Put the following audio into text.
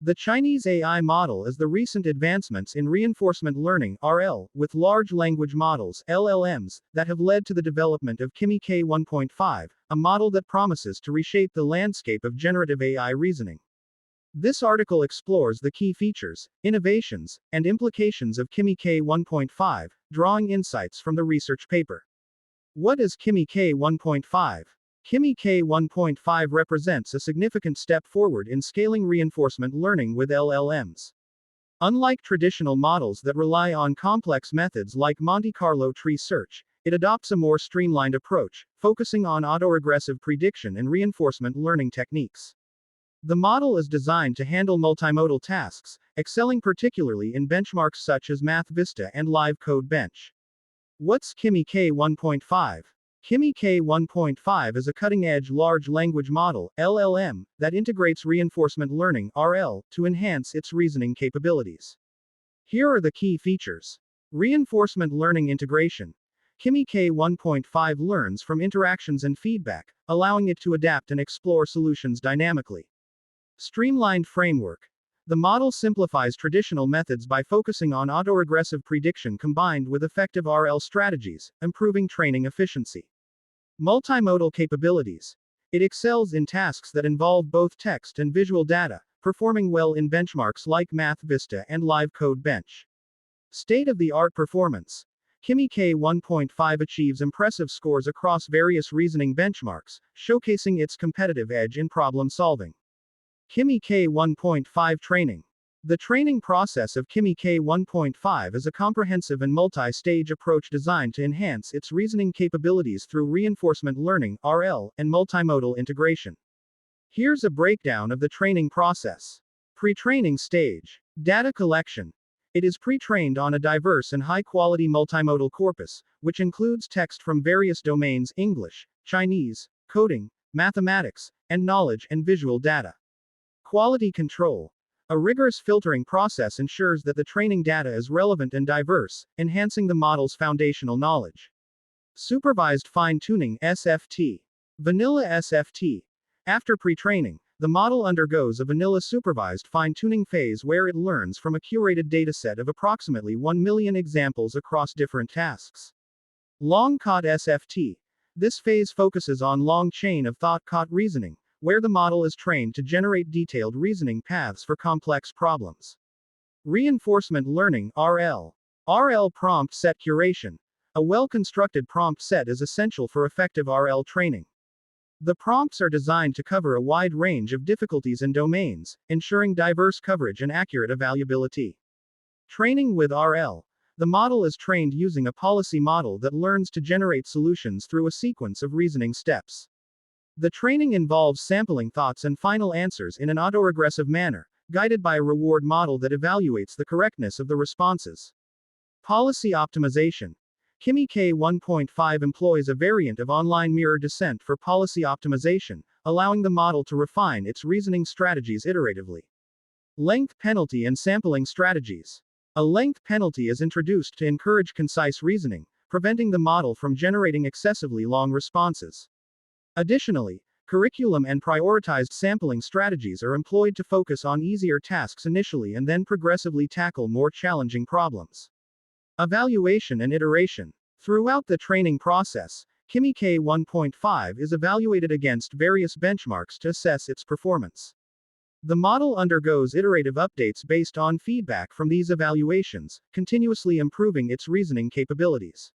The Chinese AI model is the recent advancements in reinforcement learning (RL) with large language models (LLMs) that have led to the development of Kimi k1.5, a model that promises to reshape the landscape of generative AI reasoning. This article explores the key features, innovations, and implications of Kimi k1.5, drawing insights from the research paper. What is Kimi k1.5? Kimi k1.5 represents a significant step forward in scaling reinforcement learning with LLMs. Unlike traditional models that rely on complex methods like Monte Carlo tree search, it adopts a more streamlined approach, focusing on autoregressive prediction and reinforcement learning techniques. The model is designed to handle multimodal tasks, excelling particularly in benchmarks such as MathVista and Live Code Bench. What's Kimi k1.5? Kimi k1.5 is a cutting-edge large language model (LLM) that integrates reinforcement learning (RL) to enhance its reasoning capabilities. Here are the key features. Reinforcement learning integration. Kimi k1.5 learns from interactions and feedback, allowing it to adapt and explore solutions dynamically. Streamlined framework. The model simplifies traditional methods by focusing on autoregressive prediction combined with effective RL strategies, improving training efficiency. Multimodal capabilities. It excels in tasks that involve both text and visual data, performing well in benchmarks like MathVista and Live Code Bench. State-of-the-art performance. Kimi k1.5 achieves impressive scores across various reasoning benchmarks, showcasing its competitive edge in problem solving. Kimi k1.5 training. The training process of Kimi k1.5 is a comprehensive and multi-stage approach designed to enhance its reasoning capabilities through reinforcement learning (RL) and multimodal integration. Here's a breakdown of the training process. Pre-training stage. Data collection. It is pre-trained on a diverse and high-quality multimodal corpus, which includes text from various domains: English, Chinese, coding, mathematics, and knowledge and visual data. Quality control. A rigorous filtering process ensures that the training data is relevant and diverse, enhancing the model's foundational knowledge. Supervised fine-tuning (SFT). Vanilla SFT. After pre-training, the model undergoes a vanilla supervised fine-tuning phase where it learns from a curated dataset of approximately 1 million examples across different tasks. Long-caught SFT. This phase focuses on long chain of thought-caught reasoning, where the model is trained to generate detailed reasoning paths for complex problems. Reinforcement learning (RL). RL prompt set curation. A well-constructed prompt set is essential for effective RL training. The prompts are designed to cover a wide range of difficulties and domains, ensuring diverse coverage and accurate evaluability. Training with RL. The model is trained using a policy model that learns to generate solutions through a sequence of reasoning steps. The training involves sampling thoughts and final answers in an autoregressive manner, guided by a reward model that evaluates the correctness of the responses. Policy optimization. Kimi k1.5 employs a variant of online mirror descent for policy optimization, allowing the model to refine its reasoning strategies iteratively. Length penalty and sampling strategies. A length penalty is introduced to encourage concise reasoning, preventing the model from generating excessively long responses. Additionally, curriculum and prioritized sampling strategies are employed to focus on easier tasks initially and then progressively tackle more challenging problems. Evaluation and iteration. Throughout the training process, Kimi k1.5 is evaluated against various benchmarks to assess its performance. The model undergoes iterative updates based on feedback from these evaluations, continuously improving its reasoning capabilities.